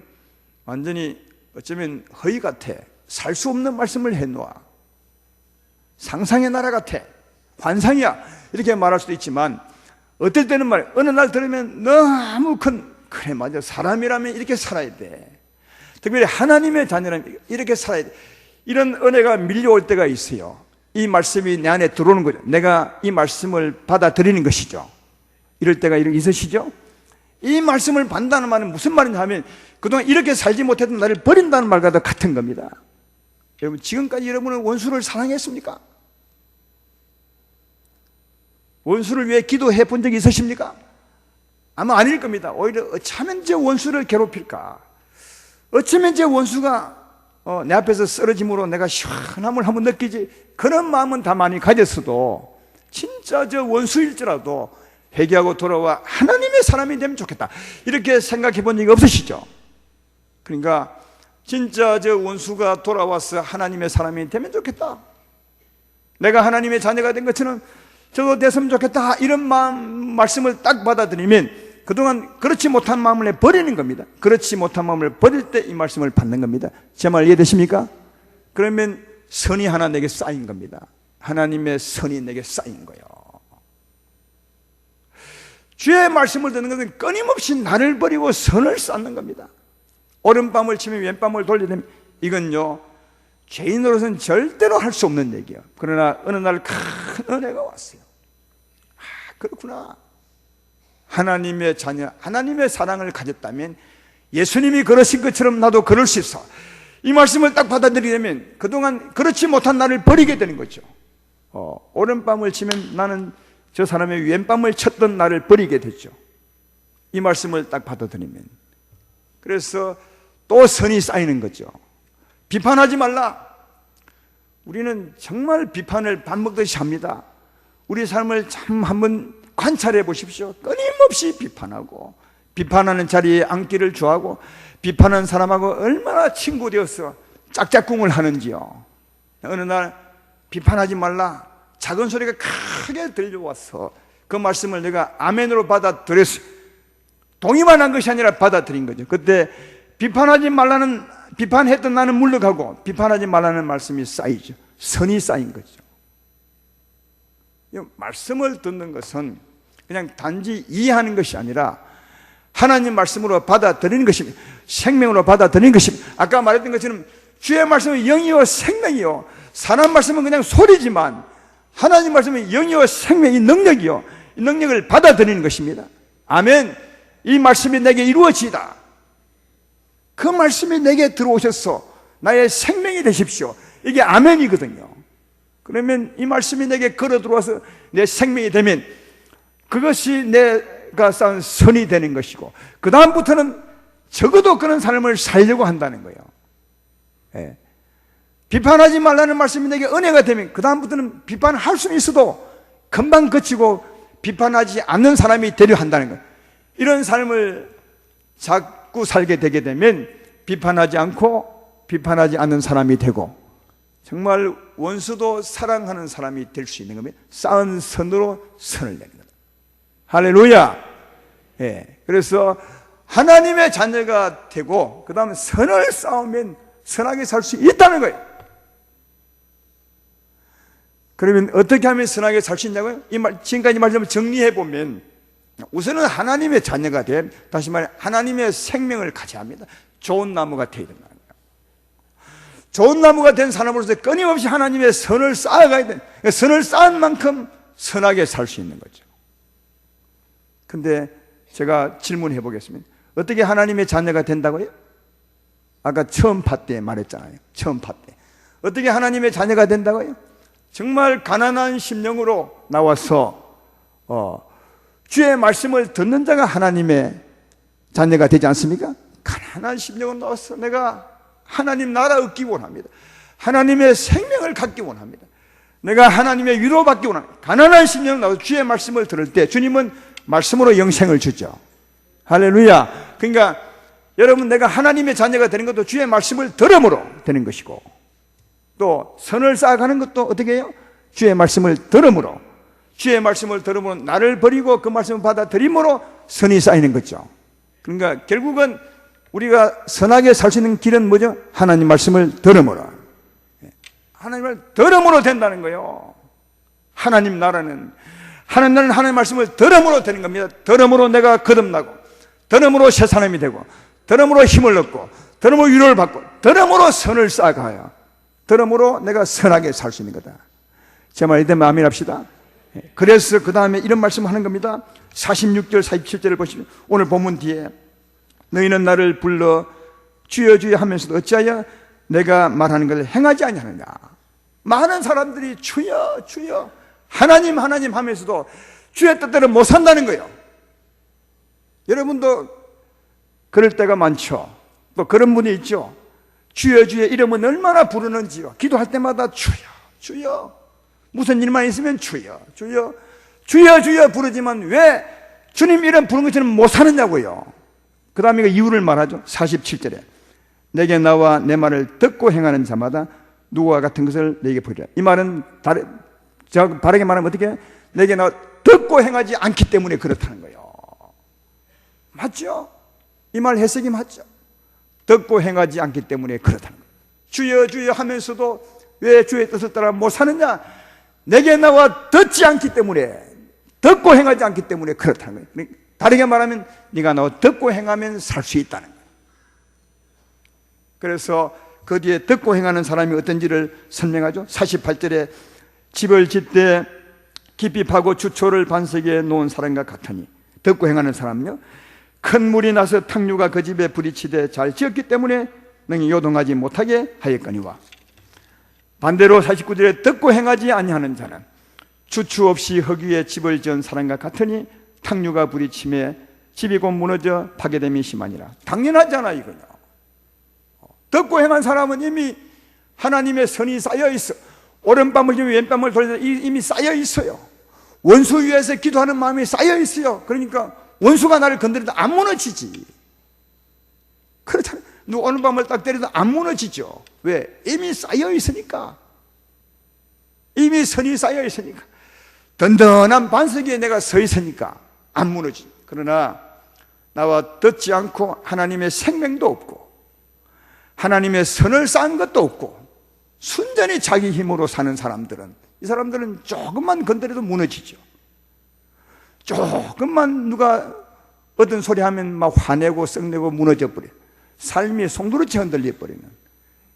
완전히 어쩌면 허위 같아. 살 수 없는 말씀을 해놓아. 상상의 나라 같아. 환상이야. 이렇게 말할 수도 있지만 어떨 때는 어느 날 들으면 너무 그래 맞아. 사람이라면 이렇게 살아야 돼. 특별히 하나님의 자녀라면 이렇게 살아야 돼. 이런 은혜가 밀려올 때가 있어요. 이 말씀이 내 안에 들어오는 거죠. 내가 이 말씀을 받아들이는 것이죠. 이럴 때가 있으시죠? 이 말씀을 받는다는 말은 무슨 말이냐 하면 그동안 이렇게 살지 못했던 나를 버린다는 말과 같은 겁니다. 여러분 지금까지 여러분은 원수를 사랑했습니까? 원수를 위해 기도해 본 적이 있으십니까? 아마 아닐 겁니다. 오히려 어쩌면 제 원수를 괴롭힐까? 어쩌면 제 원수가 내 앞에서 쓰러짐으로 내가 시원함을 한번 느끼지. 그런 마음은 다 많이 가졌어도 진짜 저 원수일지라도 회개하고 돌아와 하나님의 사람이 되면 좋겠다. 이렇게 생각해 본 적이 없으시죠? 그러니까 진짜 저 원수가 돌아와서 하나님의 사람이 되면 좋겠다. 내가 하나님의 자녀가 된 것처럼 저도 됐으면 좋겠다. 이런 말씀을 딱 받아들이면 그동안 그렇지 못한 마음을 버리는 겁니다. 그렇지 못한 마음을 버릴 때 이 말씀을 받는 겁니다. 제 말 이해되십니까? 그러면 선이 하나 내게 쌓인 겁니다. 하나님의 선이 내게 쌓인 거예요. 주의 말씀을 듣는 것은 끊임없이 나를 버리고 선을 쌓는 겁니다. 오른밤을 치면 왼밤을 돌리면 이건요, 죄인으로서는 절대로 할 수 없는 얘기예요. 그러나 어느 날 큰 은혜가 왔어요. 아, 그렇구나. 하나님의 자녀, 하나님의 사랑을 가졌다면 예수님이 그러신 것처럼 나도 그럴 수 있어. 이 말씀을 딱 받아들이게 되면 그동안 그렇지 못한 나를 버리게 되는 거죠. 오른밤을 치면 나는 저 사람의 왼밤을 쳤던 나를 버리게 됐죠. 이 말씀을 딱 받아들이면. 그래서 또 선이 쌓이는 거죠. 비판하지 말라. 우리는 정말 비판을 밥 먹듯이 합니다. 우리 삶을 참 한번 관찰해 보십시오. 끊임없이 비판하고, 비판하는 자리에 앉기를 좋아하고, 비판하는 사람하고 얼마나 친구 되어서 짝짝꿍을 하는지요. 어느 날 비판하지 말라, 작은 소리가 크게 들려와서 그 말씀을 내가 아멘으로 받아들였어요. 동의만 한 것이 아니라 받아들인 거죠. 그때 비판하지 말라는, 비판했던 나는 물러가고 비판하지 말라는 말씀이 쌓이죠. 선이 쌓인 거죠. 말씀을 듣는 것은 그냥 단지 이해하는 것이 아니라 하나님 말씀으로 받아들이는 것입니다. 생명으로 받아들이는 것입니다. 아까 말했던 것처럼 주의 말씀은 영이요 생명이요. 사람 말씀은 그냥 소리지만 하나님 말씀은 영이요 생명이 능력이요. 이 능력을 받아들이는 것입니다. 아멘. 이 말씀이 내게 이루어지다. 그 말씀이 내게 들어오셔서 나의 생명이 되십시오. 이게 아멘이거든요. 그러면 이 말씀이 내게 걸어 들어와서 내 생명이 되면 그것이 내가 쌓은 선이 되는 것이고, 그 다음부터는 적어도 그런 삶을 살려고 한다는 거예요. 예. 비판하지 말라는 말씀이 내게 은혜가 되면 그 다음부터는 비판할 수는 있어도 금방 그치고 비판하지 않는 사람이 되려 한다는 거예요. 이런 삶을 자꾸 살게 되게 되면 비판하지 않고 비판하지 않는 사람이 되고, 정말 원수도 사랑하는 사람이 될 수 있는 겁니다. 쌓은 선으로 선을 내는 겁니다. 할렐루야. 예. 그래서 하나님의 자녀가 되고 그 다음에 선을 쌓으면 선하게 살 수 있다는 거예요. 그러면 어떻게 하면 선하게 살 수 있냐고요? 지금까지 말씀을 정리해 보면 우선은 하나님의 자녀가 돼, 다시 말해 하나님의 생명을 가져야 합니다. 좋은 나무가 되어야 된다. 좋은 나무가 된 사람으로서 끊임없이 하나님의 선을 쌓아가야 돼. 선을 쌓은 만큼 선하게 살 수 있는 거죠. 근데 제가 질문해 보겠습니다. 어떻게 하나님의 자녀가 된다고요? 아까 처음 파 때 말했잖아요. 처음 파 때. 어떻게 하나님의 자녀가 된다고요? 정말 가난한 심령으로 나와서 주의 말씀을 듣는 자가 하나님의 자녀가 되지 않습니까? 가난한 심령으로 나와서 내가 하나님 나라 얻기 원합니다. 하나님의 생명을 갖기 원합니다. 내가 하나님의 위로받기 원합니다. 가난한 심령으로 나와서 주의 말씀을 들을 때 주님은 말씀으로 영생을 주죠. 할렐루야. 그러니까 여러분, 내가 하나님의 자녀가 되는 것도 주의 말씀을 들음으로 되는 것이고, 또 선을 쌓아가는 것도 어떻게 해요? 주의 말씀을 들음으로, 주의 말씀을 들음으로 나를 버리고 그 말씀을 받아들임으로 선이 쌓이는 거죠. 그러니까 결국은 우리가 선하게 살 수 있는 길은 뭐죠? 하나님 말씀을 들음으로, 하나님을 들음으로 된다는 거예요. 하나님 나라는 하나님 말씀을 들음으로 되는 겁니다. 들음으로 내가 거듭나고, 들음으로 새 사람이 되고, 들음으로 힘을 얻고, 들음으로 위로를 받고, 들음으로 선을 쌓아가야, 들음으로 내가 선하게 살 수 있는 거다. 제 말이 되면 아멘 합시다. 그래서 그 다음에 이런 말씀을 하는 겁니다. 46절 47절을 보시면, 오늘 본문 뒤에 너희는 나를 불러 주여 주여 하면서도 어찌하여 내가 말하는 것을 행하지 아니하느냐. 많은 사람들이 주여 주여 하나님 하나님 하면서도 주의 뜻대로 못 산다는 거예요. 여러분도 그럴 때가 많죠. 또 그런 분이 있죠. 주여 주여 이름은 얼마나 부르는지요. 기도할 때마다 주여 주여, 무슨 일만 있으면 주여 주여 주여 주여 부르지만 왜 주님 이름 부르는 것처럼 못 사느냐고요. 그 다음에 이유를 말하죠. 47절에 내게 나와 내 말을 듣고 행하는 자마다 누구와 같은 것을 내게 보이리라. 이 말은 바르게 말하면 어떻게 해요? 내게 나와 듣고 행하지 않기 때문에 그렇다는 거예요. 맞죠? 이 말 해석이 맞죠? 듣고 행하지 않기 때문에 그렇다는 거예요. 주여 주여 하면서도 왜 주의 뜻을 따라 못 사느냐? 내게 나와 듣지 않기 때문에, 듣고 행하지 않기 때문에 그렇다는 거예요. 다르게 말하면 네가 나와 듣고 행하면 살 수 있다는 거예요. 그래서 그 뒤에 듣고 행하는 사람이 어떤지를 설명하죠. 48절에 집을 짓되 깊이 파고 주초를 반석에 놓은 사람과 같으니, 듣고 행하는 사람은요, 큰 물이 나서 탕류가 그 집에 부딪히되 잘 지었기 때문에 능히 요동하지 못하게 하였거니와, 반대로 49절에 듣고 행하지 아니하는 자는 주추 없이 흙 위에 집을 지은 사람과 같으니 탕류가 부딪힘에 집이 곧 무너져 파괴됨이 심하니라. 당연하잖아 이거요. 듣고 행한 사람은 이미 하나님의 선이 쌓여 있어. 오른밤을 지면 왼밤을 돌려 이미 쌓여 있어요. 원수 위에서 기도하는 마음이 쌓여 있어요. 그러니까 원수가 나를 건드려도 안 무너지지. 그렇잖아요. 누가 오른밤을 딱 때려도 안 무너지죠. 왜? 이미 쌓여 있으니까. 이미 선이 쌓여 있으니까. 든든한 반석 위에 내가 서 있으니까 안 무너지. 그러나 나와 듣지 않고 하나님의 생명도 없고 하나님의 선을 쌓은 것도 없고 순전히 자기 힘으로 사는 사람들은, 이 사람들은 조금만 건드려도 무너지죠. 조금만 누가 어떤 소리 하면 막 화내고 썩내고 무너져 버려요. 삶이 송두리째 흔들려 버리는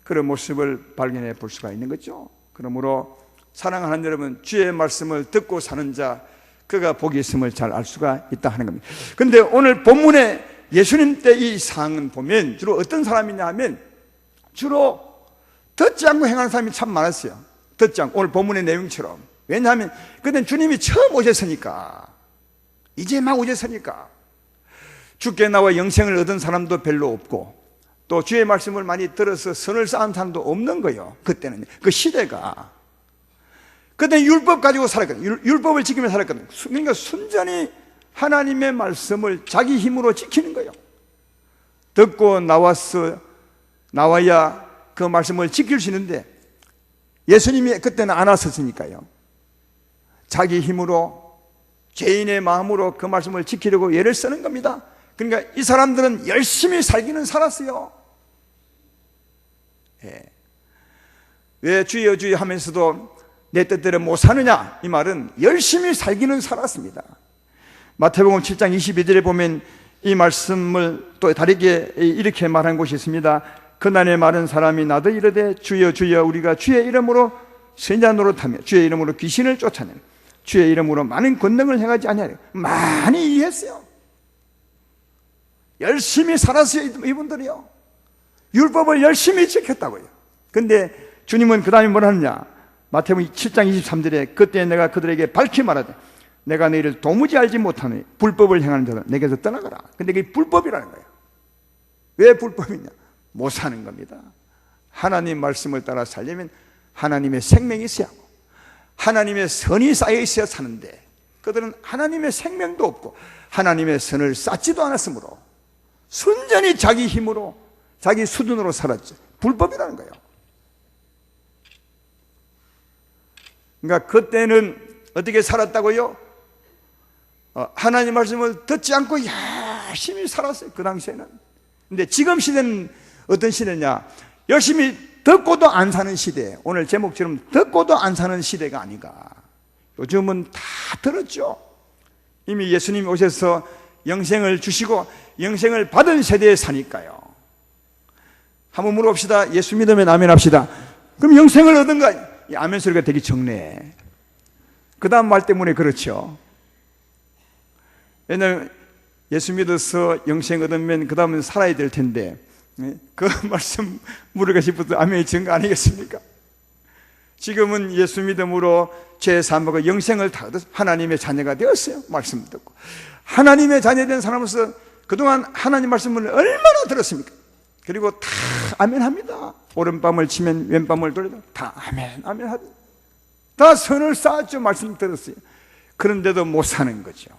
그런 모습을 발견해 볼 수가 있는 거죠. 그러므로 사랑하는 여러분, 주의 말씀을 듣고 사는 자, 그가 복이 있음을 잘 알 수가 있다 하는 겁니다. 그런데 오늘 본문에 예수님 때 이 상은 보면 주로 어떤 사람이냐 하면 주로 듣지 않고 행하는 사람이 참 많았어요. 듣지 않고, 오늘 본문의 내용처럼. 왜냐하면 그때는 주님이 처음 오셨으니까, 이제 막 오셨으니까 주께 나와 영생을 얻은 사람도 별로 없고, 또 주의 말씀을 많이 들어서 선을 쌓은 사람도 없는 거예요. 그때는, 그 시대가. 그때 율법 가지고 살았거든요. 율법을 지키며 살았거든요. 그러니까 순전히 하나님의 말씀을 자기 힘으로 지키는 거예요. 듣고 나와야 그 말씀을 지킬 수 있는데, 예수님이 그때는 안 왔었으니까요. 자기 힘으로, 죄인의 마음으로 그 말씀을 지키려고 애를 쓰는 겁니다. 그러니까 이 사람들은 열심히 살기는 살았어요. 예. 왜 주여 주여 하면서도 내 뜻대로 못 사느냐? 이 말은 열심히 살기는 살았습니다. 마태복음 7장 22절에 보면 이 말씀을 또 다르게 이렇게 말한 곳이 있습니다. 그날에 마른 사람이 나도 이르되 주여 주여 우리가 주의 이름으로 선자 노릇하며 주의 이름으로 귀신을 쫓아내며 주의 이름으로 많은 권능을 행하지 아니하려. 많이 이해했어요. 열심히 살았어요. 이분들이요. 율법을 열심히 지켰다고요. 근데 주님은 그 다음에 뭐라 하느냐? 마태복음 7장 23절에 그때 내가 그들에게 밝히 말하되 내가 너희를 도무지 알지 못하니 불법을 행하는 자는 내게서 떠나가라. 근데 그게 불법이라는 거예요. 왜 불법이냐? 못 사는 겁니다. 하나님 말씀을 따라 살려면 하나님의 생명이 있어야 하고 하나님의 선이 쌓여 있어야 사는데, 그들은 하나님의 생명도 없고 하나님의 선을 쌓지도 않았으므로 순전히 자기 힘으로 자기 수준으로 살았죠. 불법이라는 거예요. 그러니까 그때는 어떻게 살았다고요? 하나님 말씀을 듣지 않고 열심히 살았어요. 그 당시에는. 근데 지금 시대는 어떤 시대냐? 열심히 듣고도 안 사는 시대. 오늘 제목처럼 듣고도 안 사는 시대가 아닌가. 요즘은 다 들었죠. 이미 예수님이 오셔서 영생을 주시고 영생을 받은 세대에 사니까요. 한번 물어봅시다. 예수 믿으면 아멘 합시다. 그럼 영생을 얻은가? 이 아멘 소리가 되게 적네. 그 다음 말 때문에 그렇죠. 왜냐하면 예수 믿어서 영생 얻으면 그 다음은 살아야 될 텐데, 그 말씀 물을까 싶어서 아멘이 증거 아니겠습니까? 지금은 예수 믿음으로 죄 사함하고 영생을 다 얻어서 하나님의 자녀가 되었어요. 말씀 듣고 하나님의 자녀된 사람으로서 그동안 하나님 말씀을 얼마나 들었습니까? 그리고 다 아멘 합니다. 오른밤을 치면 왼밤을 돌려도 다 아멘 아멘 하죠. 다 선을 쌓았죠. 말씀 들었어요. 그런데도 못 사는 거죠.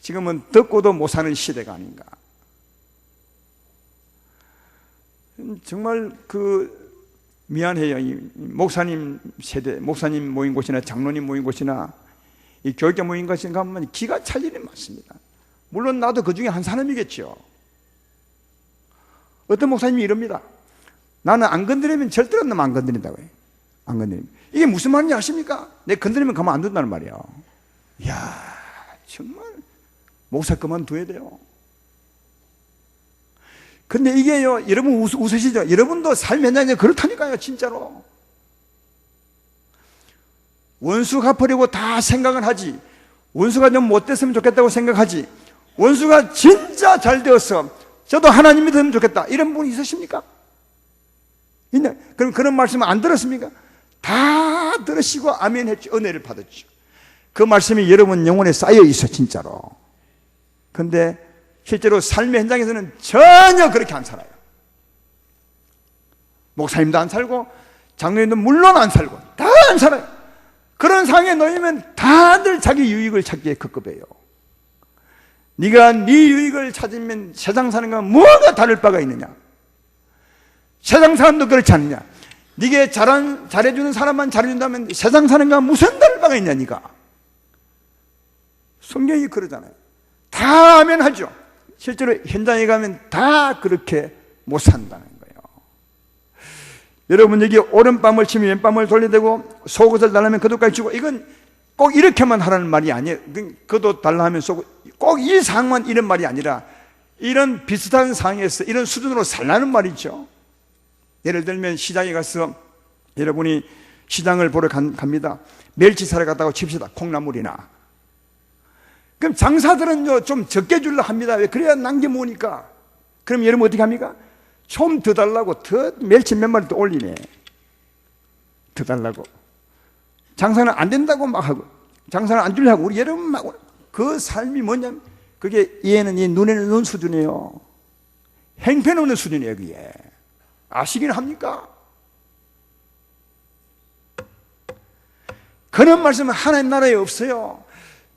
지금은 듣고도 못 사는 시대가 아닌가. 정말 미안해요. 이 목사님 세대, 목사님 모인 곳이나 장로님 모인 곳이나 이 교육자 모인 곳에 가면 기가 찰 일이 많습니다. 물론 나도 그 중에 한 사람이겠죠. 어떤 목사님이 이럽니다. 나는 안 건드리면 절대로 안 건드린다고 해요. 안 건드립니다. 이게 무슨 말인지 아십니까? 내 건드리면 가만 안 둔다는 말이에요. 이야, 정말 목사 그만둬야 돼요. 근데 이게요, 여러분 웃으시죠? 여러분도 삶 현장에 그렇다니까요, 진짜로. 원수 갚으려고 다 생각을 하지. 원수가 좀 못됐으면 좋겠다고 생각하지. 원수가 진짜 잘 되어서 저도 하나님이 되면 좋겠다, 이런 분이 있으십니까? 있냐? 그럼 그런 말씀 안 들었습니까? 다 들으시고 아멘 했죠. 은혜를 받았죠. 그 말씀이 여러분 영혼에 쌓여 있어, 진짜로. 근데 실제로 삶의 현장에서는 전혀 그렇게 안 살아요. 목사님도 안 살고 장로님도 물론 안 살고 다 안 살아요. 그런 상황에 놓이면 다들 자기 유익을 찾기에 급급해요. 네가 네 유익을 찾으면 세상 사는 건 뭐가 다를 바가 있느냐? 세상 사람도 그렇지 않느냐? 네게 잘해주는 사람만 잘해준다면 세상 사는 건 무슨 다를 바가 있냐, 네가? 성경이 그러잖아요. 다 아멘 하죠. 실제로 현장에 가면 다 그렇게 못 산다는 거예요. 여러분, 여기 오른밤을 치면 왼밤을 돌려대고 속옷을 달라면 겉옷까지 주고, 이건 꼭 이렇게만 하라는 말이 아니에요. 겉옷 달라 하면 속옷, 꼭 이 상황만 이런 말이 아니라 이런 비슷한 상황에서 이런 수준으로 살라는 말이죠. 예를 들면 시장에 가서 여러분이 시장을 보러 갑니다. 멸치 사러 갔다고 칩시다. 콩나물이나. 그럼 장사들은 좀 적게 주려 합니다. 왜? 그래야 남겨 먹으니까. 그럼 여러분 어떻게 합니까? 좀 더 달라고 더 멸치 몇 마리 더 올리네. 더 달라고. 장사는 안 된다고 막 하고, 장사는 안 주려고 우리 여러분 막, 그 삶이 뭐냐면 그게 얘는 이 눈에는 눈 수준이에요. 행편없는 수준이에요, 그게. 아시긴 합니까? 그런 말씀은 하나님 나라에 없어요.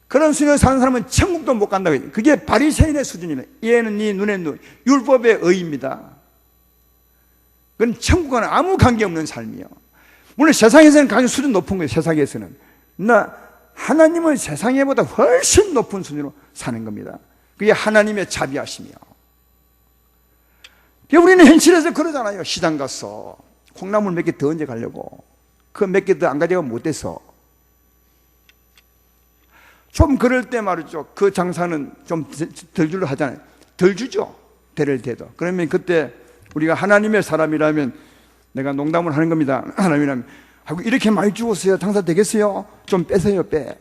그런 수준에 사는 사람은 천국도 못 간다고 해요. 그게 바리새인의 수준입니다. 얘는 네 눈에 눈, 율법의 의입니다. 그건 천국과는 아무 관계없는 삶이에요. 물론 세상에서는 가장 수준 높은 거예요. 세상에서는. 나 하나님은 세상에보다 훨씬 높은 수준으로 사는 겁니다. 그게 하나님의 자비하심이요. 우리는 현실에서 그러잖아요. 시장 가서 콩나물 몇 개 더 얹어 가려고. 그 몇 개 더 안 가져가 못 돼서. 좀 그럴 때 말이죠. 그 장사는 좀 덜 주려 하잖아요. 덜 주죠. 대를 대도. 그러면 그때 우리가 하나님의 사람이라면, 내가 농담을 하는 겁니다. 하나님이라면, 하고 이렇게 많이 주었어요. 장사 되겠어요? 좀 빼세요, 빼.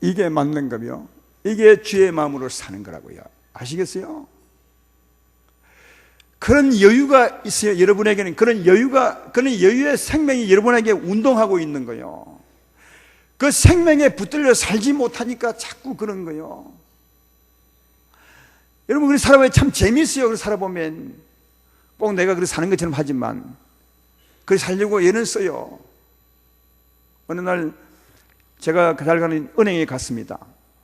이게 맞는 거며, 이게 주의 마음으로 사는 거라고요. 아시겠어요? 그런 여유가 있어요. 여러분에게는 그런 여유의 생명이 여러분에게 운동하고 있는 거예요. 그 생명에 붙들려 살지 못하니까 자꾸 그런 거예요. 여러분, 그렇게 살아보면 참 재미있어요. 그렇게 살아보면. 꼭 내가 그렇게 사는 것처럼 하지만, 그렇게 살려고 애는 써요. 어느 날, 제가 잘 가는 은행에 갔습니다.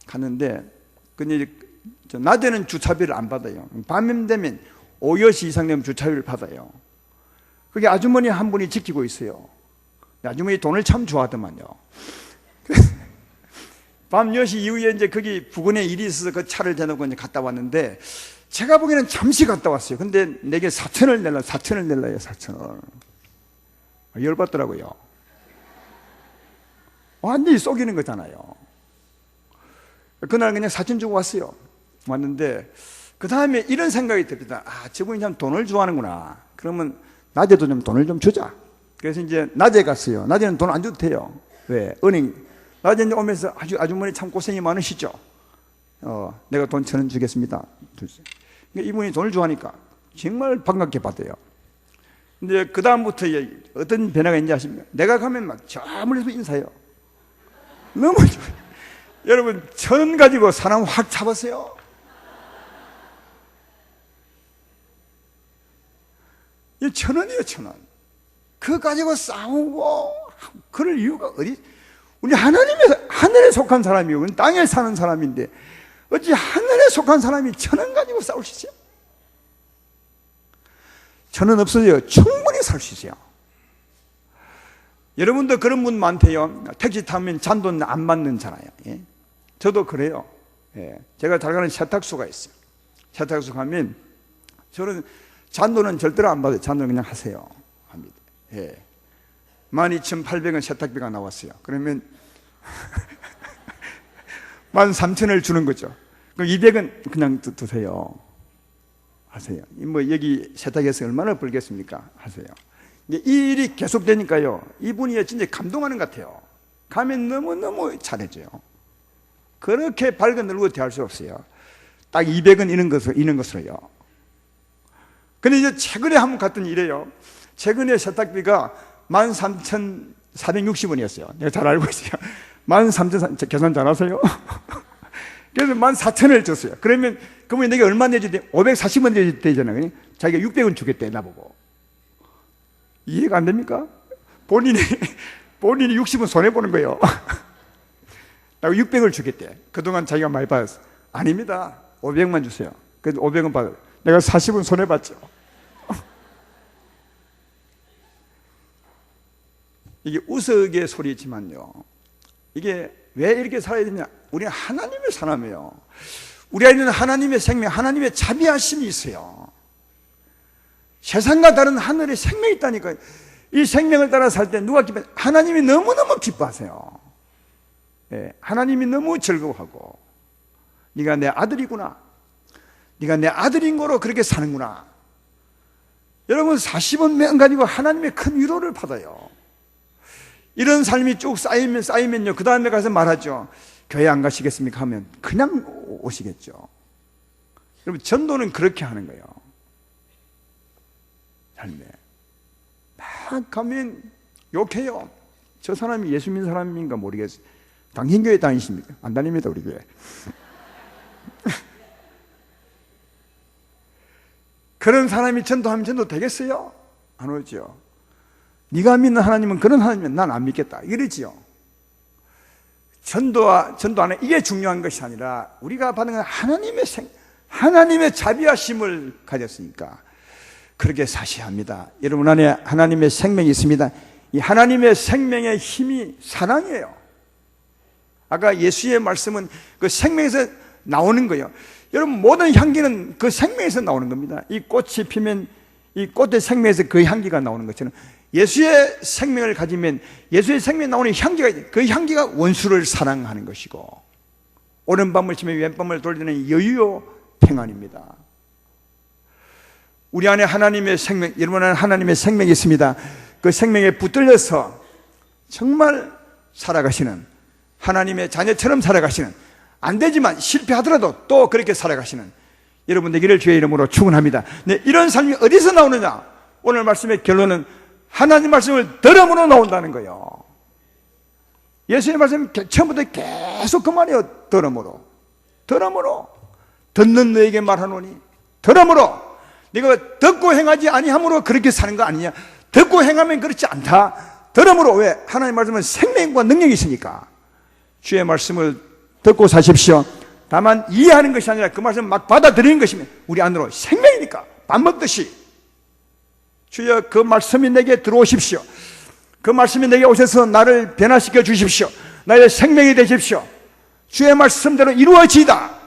갔는데, 근데 낮에는 주차비를 안 받아요. 밤 되면 5여시 이상 되면 주차비를 받아요. 그게 아주머니 한 분이 지키고 있어요. 아주머니 돈을 참 좋아하더만요. 밤 10시 이후에 이제 거기 부근에 일이 있어서 그 차를 대놓고 이제 갔다 왔는데, 제가 보기에는 잠시 갔다 왔어요. 근데 내게 4천을 내려요. 4천을. 열받더라고요. 완전히 속이는 거잖아요. 그날 그냥 4천 주고 왔어요. 왔는데, 그 다음에 이런 생각이 듭니다. 아, 저분이 참 돈을 좋아하는구나. 그러면 낮에도 좀 돈을 좀 주자. 그래서 이제 낮에 갔어요. 낮에는 돈 안 줘도 돼요. 왜? 은행. 낮에 이제 오면서 아주머니 참 고생이 많으시죠? 내가 돈 1,000원 주겠습니다. 그러니까 이분이 돈을 좋아하니까 정말 반갑게 받아요. 근데 그다음부터 어떤 변화가 있는지 아십니까? 내가 가면 막 저 멀리서 인사해요. 너무 좋아요. 여러분, 1,000원 가지고 사람 확 잡았어요. 이 1,000원이에요, 1,000원. 그거 가지고 싸우고 그럴 이유가 어디? 우리 하늘에 속한 사람이고 땅에 사는 사람인데 어찌 하늘에 속한 사람이 1,000원 가지고 싸울 수 있어요? 1,000원 없어요. 충분히 살 수 있어요. 여러분도 그런 분 많대요. 택시 타면 잔돈 안 받는잖아요. 예? 저도 그래요. 예. 제가 잘 가는 세탁소가 있어요. 세탁소 가면 저는 잔돈은 절대로 안 받아요. 잔돈은 그냥 하세요. 예. 12,800원 세탁비가 나왔어요. 그러면 13,000원을 주는 거죠. 그럼 200원 그냥 두세요. 하세요. 뭐 여기 세탁해서 얼마나 벌겠습니까? 하세요. 이 일이 계속되니까요. 이분이 진짜 감동하는 것 같아요. 가면 너무너무 잘해줘요. 그렇게 밝은 얼굴로 대할 수 없어요. 딱 200원 이런 것으로요. 근데 이제 최근에 한번 갔더니 이래요. 최근에 세탁비가 13,460원이었어요. 내가 잘 알고 있어요. 13,400원, 계산 잘하세요? 그래서 14,000원을 줬어요. 그러면 내게 얼마 내줘야 돼? 540원 내줘야 되잖아요. 자기가 600원 주겠대, 나보고. 이해가 안 됩니까? 본인이 60원 손해보는 거예요. 나고 600을 주겠대. 그동안 자기가 많이 받았어. 아닙니다. 500만 주세요. 그래서 500원 받아요. 내가 40원 손해봤죠. 이게 우스개 소리지만요. 이게 왜 이렇게 살아야 되냐? 우리는 하나님의 사람이에요. 우리 안에는 하나님의 생명, 하나님의 자비하심이 있어요. 세상과 다른 하늘의 생명이 있다니까요. 이 생명을 따라 살 때 누가 기뻐? 하나님이 너무너무 기뻐하세요. 예, 하나님이 너무 즐거워하고, 네가 내 아들이구나, 네가 내 아들인 거로 그렇게 사는구나. 여러분 40원 가지고 하나님의 큰 위로를 받아요. 이런 삶이 쭉 쌓이면요, 그 다음에 가서 말하죠. 교회 안 가시겠습니까? 하면 그냥 오시겠죠. 여러분 전도는 그렇게 하는 거예요. 삶에 막 가면 욕해요. 저 사람이 예수 믿는 사람인가 모르겠어요. 당신 교회 다니십니까? 안 다닙니다, 우리 교회. 그런 사람이 전도하면 전도 되겠어요? 안 오죠. 네가 믿는 하나님은 그런 하나님이면 난 안 믿겠다, 이러지요. 전도하는 이게 중요한 것이 아니라 우리가 받는 건 하나님의 자비하심을 가졌으니까 그렇게 사셔야 합니다. 여러분 안에 하나님의 생명이 있습니다. 이 하나님의 생명의 힘이 사랑이에요. 아까 예수의 말씀은 그 생명에서 나오는 거예요. 여러분 모든 향기는 그 생명에서 나오는 겁니다. 이 꽃이 피면 이 꽃의 생명에서 그 향기가 나오는 것처럼 예수의 생명을 가지면 예수의 생명에 나오는 향기가 있어요. 그 향기가 원수를 사랑하는 것이고, 오른밤을 치며 왼밤을 돌리는 여유요 평안입니다. 우리 안에 하나님의 생명, 여러분 안에 하나님의 생명이 있습니다. 그 생명에 붙들려서 정말 살아가시는, 하나님의 자녀처럼 살아가시는, 안 되지만 실패하더라도 또 그렇게 살아가시는 여러분 되기를 주의 이름으로 축원합니다. 네, 이런 삶이 어디서 나오느냐? 오늘 말씀의 결론은 하나님 말씀을 들음으로 나온다는 거예요. 예수의 말씀 처음부터 계속 그 말이에요. 들음으로 듣는 너에게 말하노니, 들음으로. 네가 듣고 행하지 아니함으로 그렇게 사는 거 아니냐? 듣고 행하면 그렇지 않다. 들음으로. 왜? 하나님 말씀은 생명과 능력이 있으니까. 주의 말씀을 듣고 사십시오. 다만 이해하는 것이 아니라 그 말씀을 막 받아들이는 것이면 우리 안으로 생명이니까 밥 먹듯이 주여 그 말씀이 내게 들어오십시오. 그 말씀이 내게 오셔서 나를 변화시켜 주십시오. 나의 생명이 되십시오. 주의 말씀대로 이루어지이다.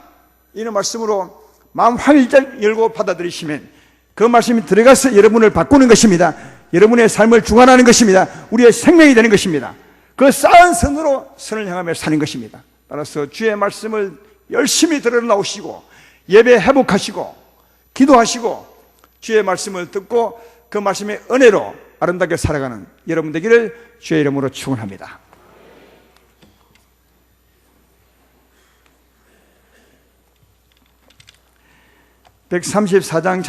이런 말씀으로 마음 활짝 열고 받아들이시면 그 말씀이 들어가서 여러분을 바꾸는 것입니다. 여러분의 삶을 주관하는 것입니다. 우리의 생명이 되는 것입니다. 그 쌓은 선으로 선을 향하며 사는 것입니다. 따라서 주의 말씀을 열심히 들어 나오시고 예배 회복하시고 기도하시고 주의 말씀을 듣고 그 말씀의 은혜로 아름답게 살아가는 여러분 되기를 주의 이름으로 축원합니다. 134장